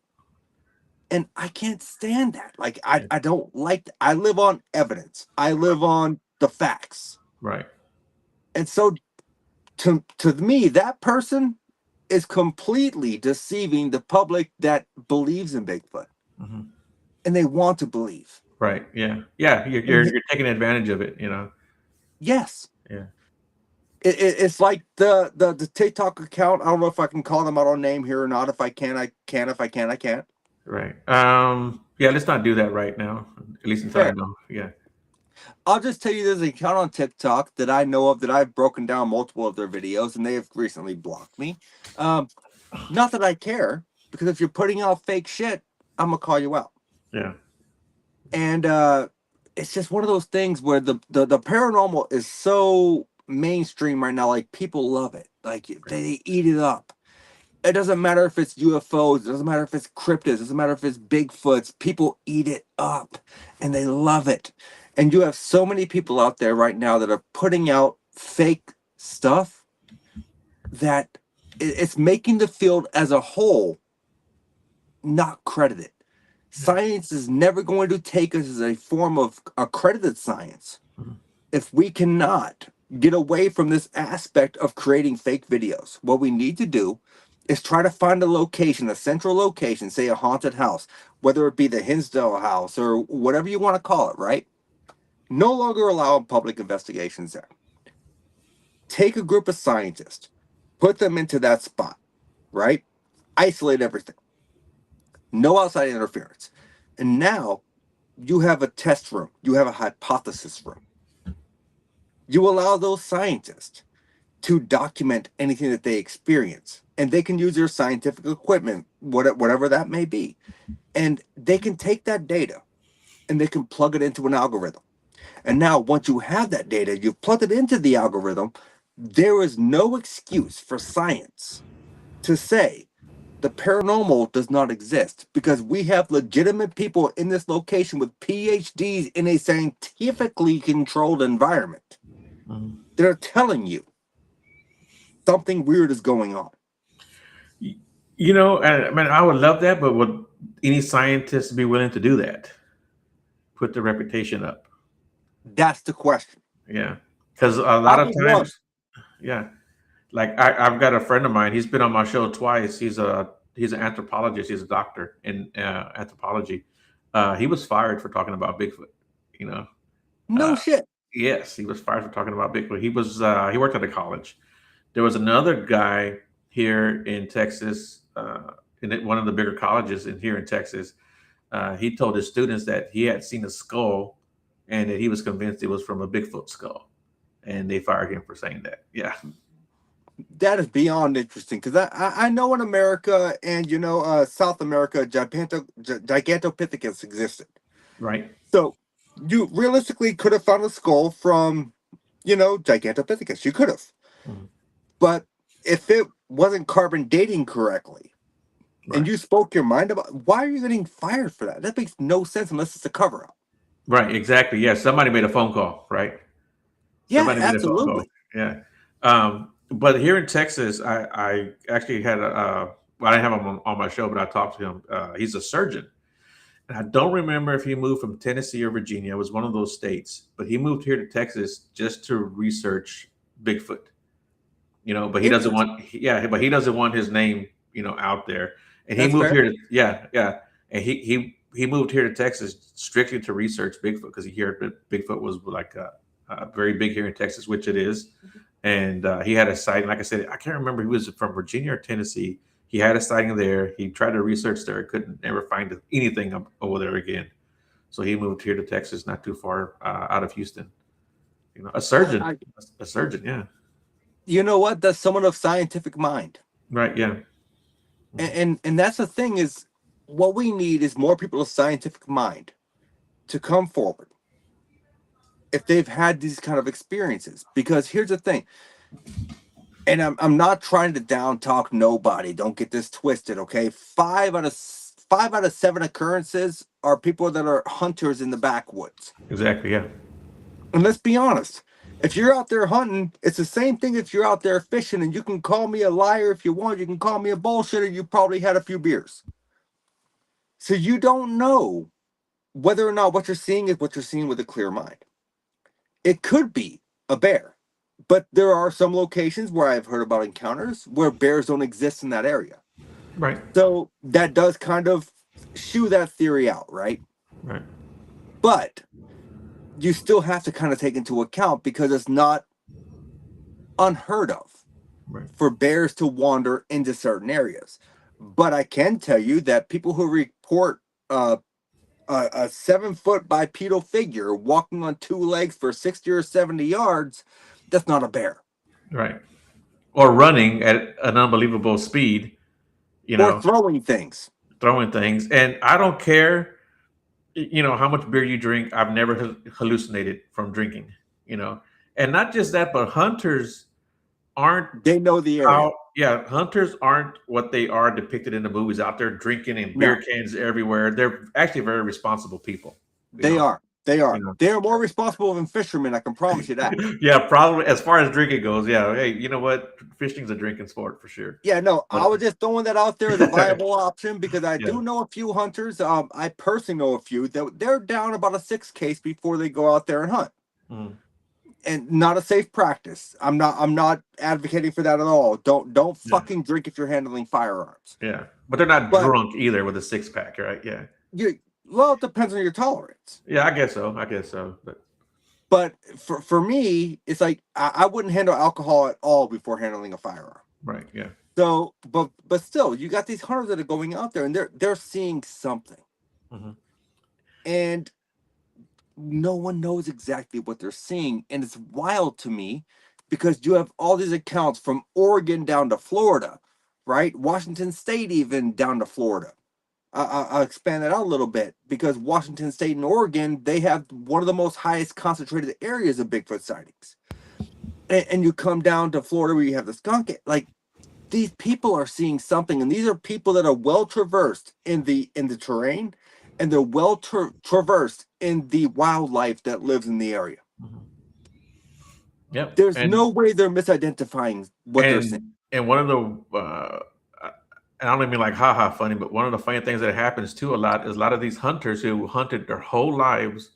And I can't stand that. Like I, Yeah, I don't like I live on evidence. I live on the facts. right. And so to me, that person is completely deceiving the public that believes in Bigfoot, Hmm. and they want to believe. Right. Yeah. Yeah. And You're taking advantage of it. You know. yes, Yeah. it's like the TikTok account. I don't know if I can call them out on name here or not. If I can, I can. If I can, I can't. Right. Yeah. Let's not do that right now. At least until I Fair. know. Yeah. I'll just tell you there's an account on TikTok that I know of that I've broken down multiple of their videos, and they have recently blocked me. Um, Not that I care, because if you're putting out fake shit, I'm gonna call you out. Yeah. And it's just one of those things where the paranormal is so mainstream right now. Like, people love it. Like, they eat it up. It doesn't matter if it's UFOs, it doesn't matter if it's cryptids, it doesn't matter if it's Bigfoots. People eat it up and they love it. And you have so many people out there right now that are putting out fake stuff that it's making the field as a whole not credited. Science is never going to take us as a form of accredited science Mhm. if we cannot get away from this aspect of creating fake videos. What we need to do is try to find a location, a central location, say a haunted house, whether it be the Hinsdale house or whatever you want to call it, right? No longer allow public investigations there. Take a group of scientists, put them into that spot, right? Isolate everything, no outside interference. And now you have a test room, you have a hypothesis room. You allow those scientists to document anything that they experience, and they can use their scientific equipment, whatever that may be, and they can take that data and they can plug it into an algorithm. And now, once you have that data, you've plugged it into the algorithm, there is no excuse for science to say the paranormal does not exist, because we have legitimate people in this location with PhDs in a scientifically controlled environment. Mhm. They're telling you something weird is going on. Y- You know, I mean, I would love that, but would any scientist be willing to do that? Put the reputation up? That's the question. Yeah, because a lot I'll of be blunt. times, yeah, like I've got a friend of mine. He's been on my show twice. He's an anthropologist. He's a doctor in anthropology. He was fired for talking about Bigfoot. You know, No uh, shit. yes, he was fired for talking about Bigfoot. He worked at a college. There was another guy here in Texas, one of the bigger colleges in here in Texas. He told his students that he had seen a skull, and that he was convinced it was from a Bigfoot skull, and they fired him for saying that. Yeah, That is beyond interesting, because I know in America and South America, Gigantopithecus existed. right. So you realistically could have found a skull from Gigantopithecus. You could have, Mhm. but if it wasn't carbon dating correctly, and Right. you spoke your mind about, why are you getting fired for that? That makes no sense unless it's a cover up. Right, exactly. Yeah, somebody made a phone call, right? Yeah, Somebody made a phone call. absolutely. Yeah. But here in Texas, I actually had well, I didn't have him on my show, but I talked to him. He's a surgeon. And I don't remember if he moved from Tennessee or Virginia. It was one of those states, but he moved here to Texas just to research Bigfoot. But he doesn't Interesting. want, yeah, but he doesn't want his name, out there. And he That's moved fair. here to, yeah, yeah, and he moved here to Texas strictly to research Bigfoot because he heard that Bigfoot was like very big here in Texas, which it is. And he had a sighting. Like I said, I can't remember if he was from Virginia or Tennessee. He had a sighting there. He tried to research there, couldn't never find anything over there again. So he moved here to Texas, not too far out of Houston. A surgeon, I, a surgeon, yeah, you know what? That's someone of scientific mind. right, yeah. and, Mhm. and and that's the thing, is what we need is more people of scientific mind to come forward if they've had these kind of experiences. Because here's the thing, and I'm not trying to down talk nobody, don't get this twisted, okay? Five out of seven occurrences are people that are hunters in the backwoods. Exactly, yeah. And let's be honest, if you're out there hunting, it's the same thing if you're out there fishing. And you can call me a liar if you want, you can call me a bullshitter, you probably had a few beers. So you don't know whether or not what you're seeing is what you're seeing with a clear mind. It could be a bear. But there are some locations where I've heard about encounters where bears don't exist in that area. Right. So that does kind of shoo that theory out, right? Right. But you still have to kind of take into account because it's not unheard of Right. for bears to wander into certain areas. But I can tell you that people who report a 7 foot bipedal figure walking on two legs for 60 or 70 yards, that's not a bear. Right. Or running at an unbelievable speed, you Or know, throwing things. throwing things. And I don't care, how much beer you drink. I've never hallucinated from drinking, you know. And not just that, but hunters aren't They know the area. how, yeah, hunters aren't what they are depicted in the movies out there drinking and beer No, cans everywhere. They're actually very responsible people, you they know, are. They are. you know. They are more responsible than fishermen, I can promise you that. Yeah, probably as far as drinking goes. Yeah. Hey, you know what? Fishing's a drinking sport for sure. Yeah, no, But I was just throwing that out there as a viable option because I yeah. do know a few hunters. I personally know a few that they're down about a 6 case before they go out there and hunt. Mhm. And not a safe practice. I'm not advocating for that at all. Don't Yeah. fucking drink if you're handling firearms. Yeah. But they're not But drunk either with a six pack, right? Yeah. you well, it depends on your tolerance. Yeah, I guess so. I guess so. But But for me, it's like I wouldn't handle alcohol at all before handling a firearm. right. Yeah. So, but still, you got these hunters that are going out there and they're seeing something, Hmm. and no one knows exactly what they're seeing, and it's wild to me because you have all these accounts from Oregon down to Florida, right? Washington State even down to Florida. I'll expand that out a little bit because Washington State and Oregon, they have one of the most highest concentrated areas of Bigfoot sightings. And you come down to Florida where you have the skunk, like these people are seeing something, and these are people that are well traversed in the terrain, and they're well traversed in the wildlife that lives in the area. Hmm. Yep. There's And no way they're misidentifying what they're seeing. and one of the and I don't mean like haha funny, but one of the funny things that happens too a lot is a lot of these hunters who hunted their whole lives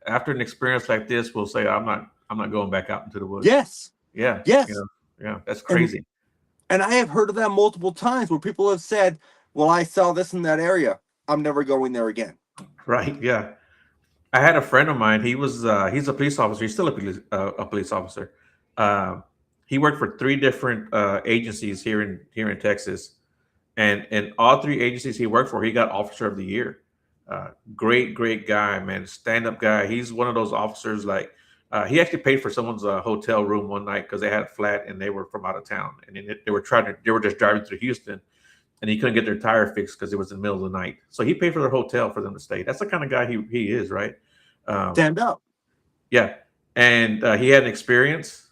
after an experience like this will say, I'm not going back out into the woods. Yes, Yeah. yes, Yeah, that's and crazy. and I have heard of that multiple times where people have said, "Well, I saw this in that area. I'm never going there again." Right. Yeah. I had a friend of mine. He's a police officer. He's still a police officer. Um, he worked for three different agencies here in Texas, and all three agencies he worked for, he got Officer of the Year. Great guy, man. Stand up guy. He's one of those officers. Like he actually paid for someone's hotel room one night because they had a flat and they were from out of town, and they were just driving through Houston, and he couldn't get their tire fixed because it was in the middle of the night. So he paid for their hotel for them to stay. That's the kind of guy he is, right? Um, Stand up. yeah, and he had an experience,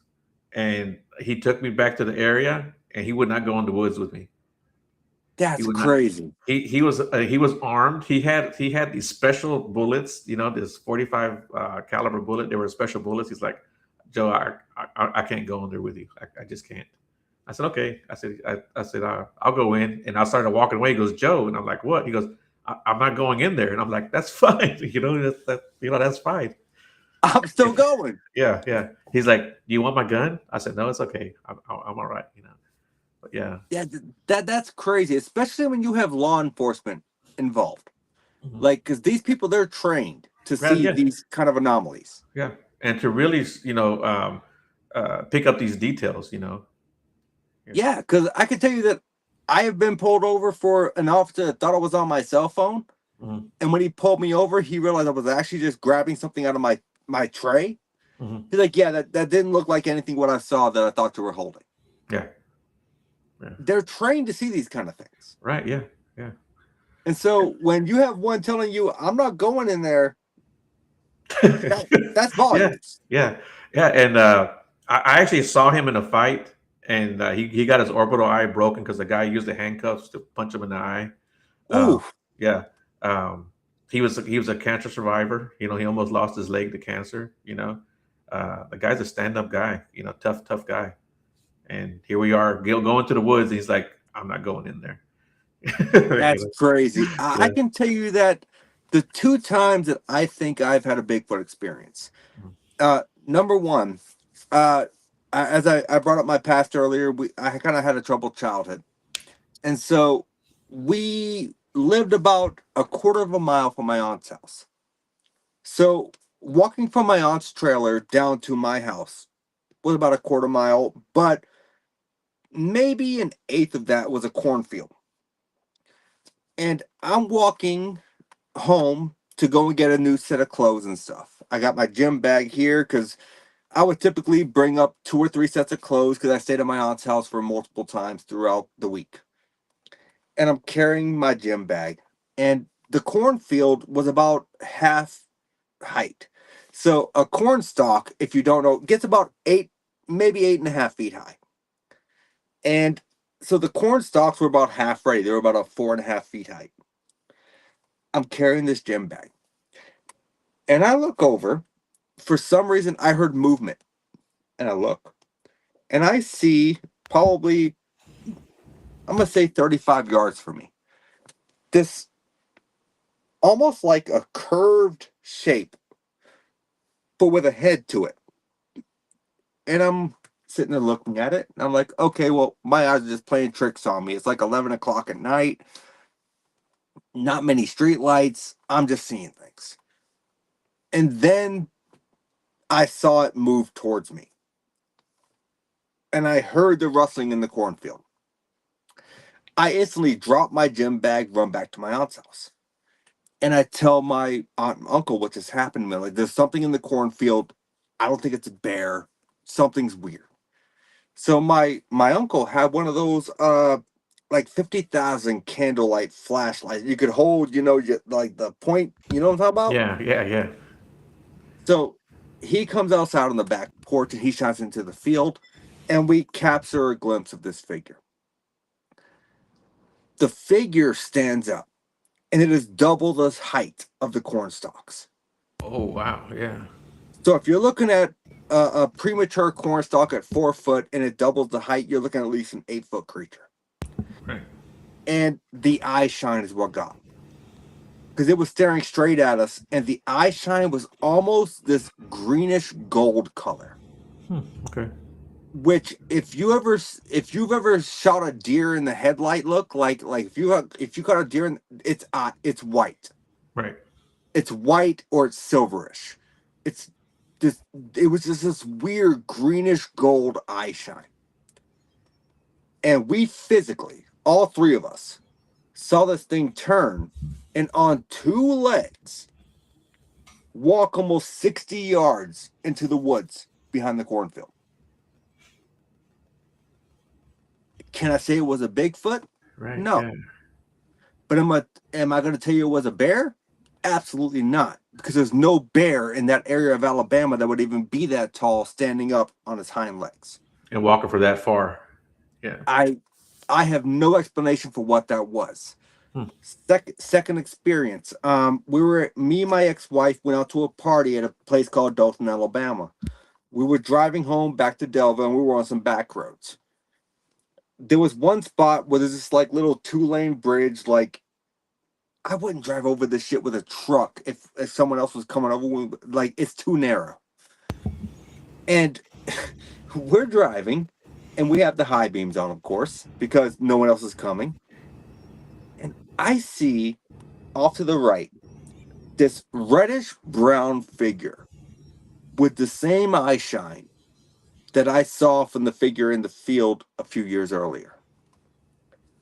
and he took me back to the area, and he would not go in the woods with me. He That's would not. crazy. He was armed. He had these special bullets, this 45 caliber bullet. They were special bullets. He's like, Joe, I can't go in there with you. I just can't. I said, okay. I said, I'll go in, and I started walking away. He goes, Joe, and I'm like, what? He goes, I'm not going in there, and I'm like, that's fine. That's fine. I'm still going. Yeah, yeah. He's like, do you want my gun? I said, no, it's okay. I'm all right. But yeah. Yeah, that's crazy, especially when you have law enforcement involved. Mhm. Like, because these people they're trained to Yeah, see yeah, these kind of anomalies. yeah. And to really, pick up these details. Yeah. Yeah, because I can tell you that I have been pulled over for an officer that thought I was on my cell phone, Hmm. and when he pulled me over, he realized I was actually just grabbing something out of my tray. Hmm. He's like, "Yeah, that didn't look like anything what I saw that I thought you were holding." Yeah, yeah. They're trained to see these kind of things, Right. Yeah, yeah. and so when you have one telling you, "I'm not going in there," that's Yeah, volumes. yeah, yeah. And I actually saw him in a fight, and he got his orbital eye broken because the guy used the handcuffs to punch him in the eye. Uh, Ooh, yeah. Um, he was a cancer survivor. He almost lost his leg to cancer. The guy's a stand-up guy. Tough guy. And here we are, going to the woods. And he's like, I'm not going in there. that's crazy. I Yeah. can tell you that the two times that I think I've had a Bigfoot experience. Mhm. Number one, uh, as I brought up my past earlier, I kind of had a troubled childhood, and so we lived about a quarter of a mile from my aunt's house. So walking from my aunt's trailer down to my house was about a quarter mile, but maybe an eighth of that was a cornfield. And I'm walking home to go and get a new set of clothes and stuff. I got my gym bag here because I would typically bring up 2 or 3 sets of clothes because I stayed at my aunt's house for multiple times throughout the week. And I'm carrying my gym bag. And the cornfield was about half height. So a corn stalk, if you don't know, gets about maybe 8.5 feet high. And so the corn stalks were about half ready. They were about a 4.5 feet high. I'm carrying this gym bag. And I look over. For some reason, I heard movement. And I look. And I see probably, I'm going to say 35 yards from me, this almost like a curved shape, but with a head to it. And I'm sitting there looking at it. And I'm like, okay, well, my eyes are just playing tricks on me. It's like 11 o'clock at night. Not many street lights. I'm just seeing things. And then I saw it move towards me. And I heard the rustling in the cornfield. I instantly drop my gym bag, run back to my aunt's house. And I tell my aunt and uncle what just happened to me. Like, there's something in the cornfield. I don't think it's a bear. Something's weird. So my uncle had one of those like 50,000 candlelight flashlights. You could hold, like the point, you know what I'm talking about? Yeah, yeah, yeah. So he comes outside on the back porch and he shines into the field, and we capture a glimpse of this figure. The figure stands up, and it is double the height of the corn stalks. Oh wow, yeah. So if you're looking at a premature corn stalk at 4 foot and it doubles the height, you're looking at least an 8 foot creature. Right. And the eye shine is what got, because it was staring straight at us, and the eye shine was almost this greenish gold color. Okay. Which, if you've ever shot a deer in the headlight look, like if you caught a deer, it's white. Right. It's white or it's silverish. It's this. It was just this weird greenish gold eye shine, and we physically, all three of us, saw this thing turn and on 2 legs walk almost 60 yards into the woods behind the cornfield. Can I say it was a Bigfoot? Right. No. Yeah. But am I going to tell you it was a bear? Absolutely not, because there's no bear in that area of Alabama that would even be that tall standing up on its hind legs. And walking for that far. Yeah. I have no explanation for what that was. Hmm. Second experience. Me and my ex-wife went out to a party at a place called Dothan, Alabama. We were driving home back to Delva, and we were on some back roads. There was one spot where there's this like little 2-lane bridge. Like, I wouldn't drive over this shit with a truck if someone else was coming over. Like, it's too narrow. And we're driving, and we have the high beams on, of course, because no one else is coming. And I see off to the right this reddish brown figure with the same eye shine that I saw from the figure in the field a few years earlier.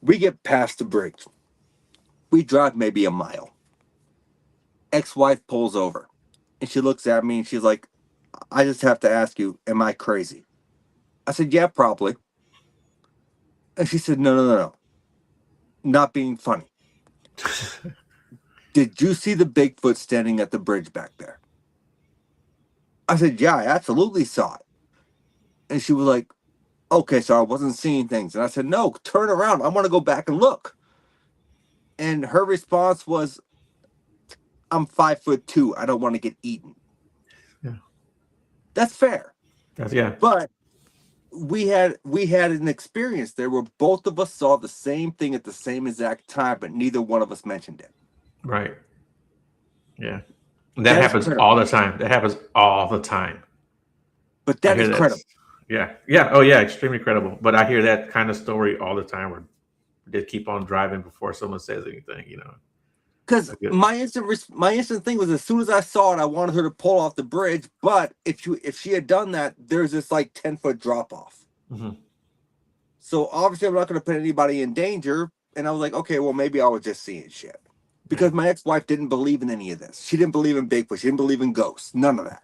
We get past the bridge. We drive maybe a mile. Ex-wife pulls over, and she looks at me and she's like, I just have to ask you, am I crazy? I said, yeah, probably. And she said, no. Not being funny. Did you see the Bigfoot standing at the bridge back there? I said, yeah, I absolutely saw it. And she was like, okay, so I wasn't seeing things. And I said, no, turn around. I want to go back and look. And her response was, I'm 5'2". I don't want to get eaten. Yeah. That's fair. Yeah. But we had an experience there where both of us saw the same thing at the same exact time, but neither one of us mentioned it. Right. Yeah. That That is happens credible. all the time. That happens all the time. But I that hear is that. credible. Yeah, yeah, oh yeah, extremely credible. But I hear that kind of story all the time, where they keep on driving before someone says anything. You know. Because I get- my instant thing was, as soon as I saw it, I wanted her to pull off the bridge. But if she had done that, there's this like 10-foot drop off. Mhm. So obviously, I'm not going to put anybody in danger. And I was like, okay, well, maybe I was just seeing shit. Yeah, Because my ex-wife didn't believe in any of this. She didn't believe in Bigfoot. She didn't believe in ghosts. None of that.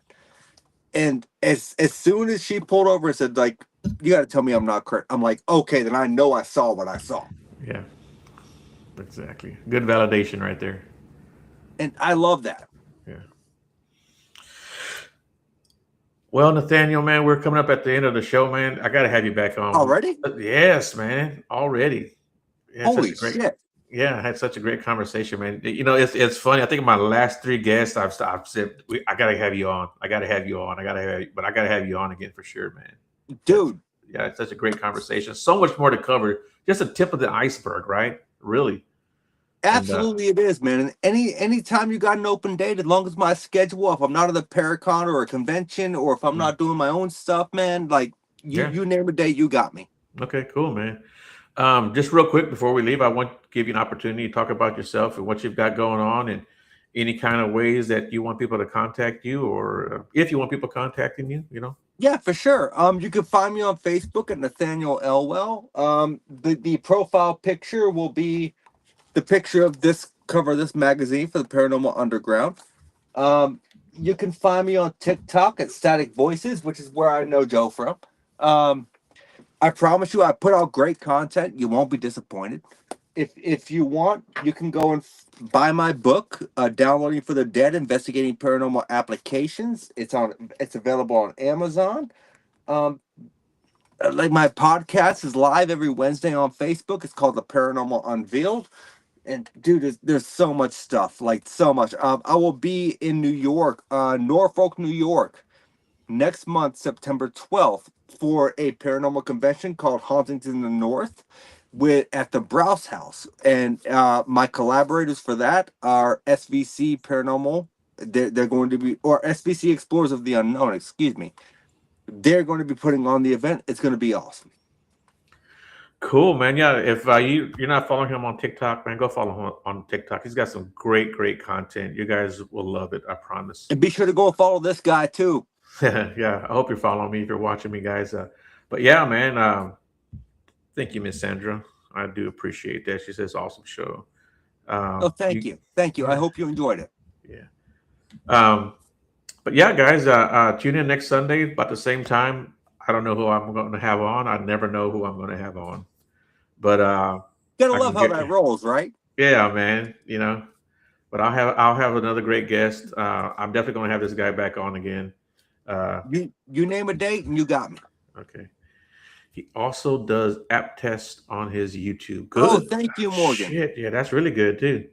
And as soon as she pulled over and said, like, you got to tell me I'm not correct. I'm like, okay, then I know I saw what I saw. yeah, exactly. Good validation right there. And I love that. Yeah. Well, Nathaniel, man, we're coming up at the end of the show, man. I gotta have you back on. Already? Yes, man, already. Yeah, such Holy a great. shit. Yeah, I had such a great conversation, man. You know, it's funny. I think my last three guests, I've said I gotta have you on. I gotta have you on. I gotta have, but I gotta have you on again for sure, man. That's Dude, yeah, it's such a great conversation. So much more to cover. Just a tip of the iceberg, right? Really. And absolutely it is, man. And anytime you got an open date, as long as my schedule, if I'm not at a Paracon or a convention, or if I'm mm, not doing my own stuff, man, like yeah. you name a day, you got me. Okay, cool, man. Just real quick before we leave, I want to give you an opportunity to talk about yourself and what you've got going on, and any kind of ways that you want people to contact you, or if you want people contacting you, you know. Yeah, for sure. You can find me on Facebook at Nathaniel Elwell. The profile picture will be the picture of this cover of this magazine for the Paranormal Underground. Um, you can find me on TikTok at Static Voices, which is where I know Joe from. Um, I promise you, I put out great content. You won't be disappointed. If you want, you can go and buy my book, Downloading for the Dead: Investigating Paranormal Applications. It's available on Amazon. Um, like, my podcast is live every Wednesday on Facebook. It's called The Paranormal Unveiled. And dude, there's so much stuff, like so much. I will be in New York, Norfolk, New York, next month, September 12th, for a paranormal convention called Hauntings in the North, with at the Browse House. And my collaborators for that are SVC Paranormal. They're going to be, or SVC Explorers of the Unknown, excuse me. They're going to be putting on the event. It's going to be awesome. Cool, man. Yeah, if you're not following him on TikTok, man, go follow him on TikTok. He's got some great content. You guys will love it. I promise. And be sure to go follow this guy too. Yeah, I hope you're following me if you're watching me, guys. But yeah, man. Thank you, Miss Sandra. I do appreciate that. She says awesome show. Oh, thank You, you. Thank you. I yeah, hope you enjoyed it. yeah. Um, but yeah, guys, tune in next Sunday about the same time. I don't know who I'm going to have on. I never know who I'm going to have on, but Gotta I love can how get that rolls, right? yeah, man. You know, but I'll have another great guest. I'm definitely going to have this guy back on again. Uh, You name a date and you got me. okay. He also does app tests on his YouTube. Oh, Good. thank you, Morgan. Shit, yeah, that's really good too.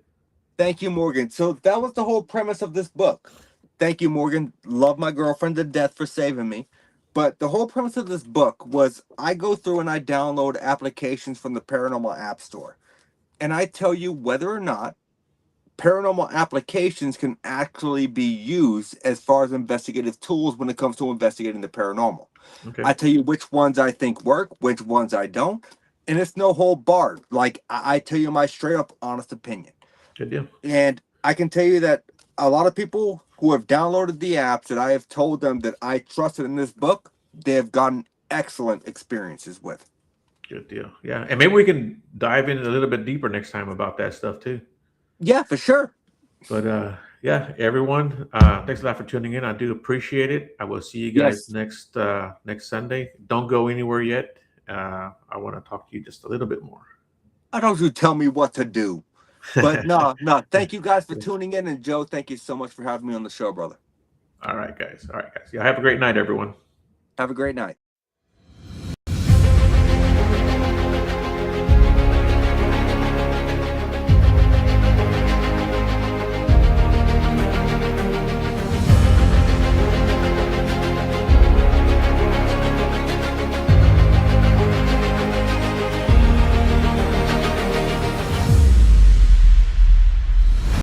Thank you, Morgan. So that was the whole premise of this book. Thank you, Morgan. Love my girlfriend to death for saving me. But the whole premise of this book was, I go through and I download applications from the Paranormal App Store. And I tell you whether or not paranormal applications can actually be used as far as investigative tools when it comes to investigating the paranormal. Okay, I tell you which ones I think work, which ones I don't, and it's no hold barred. Like, I tell you my straight up honest opinion. good deal. And I can tell you that a lot of people who have downloaded the apps that I have told them that I trusted in this book, they have gotten excellent experiences with. Good deal. Yeah, and maybe we can dive in a little bit deeper next time about that stuff too. Yeah, for sure. But yeah, everyone, thanks a lot for tuning in. I do appreciate it. I will see you guys Yes. next Sunday. Don't go anywhere yet. I want to talk to you just a little bit more. I don't you tell me what to do. But no, no. Thank you guys for tuning in. And Joe, thank you so much for having me on the show, brother. All right, guys. All right, guys. Yeah, have a great night, everyone. Have a great night.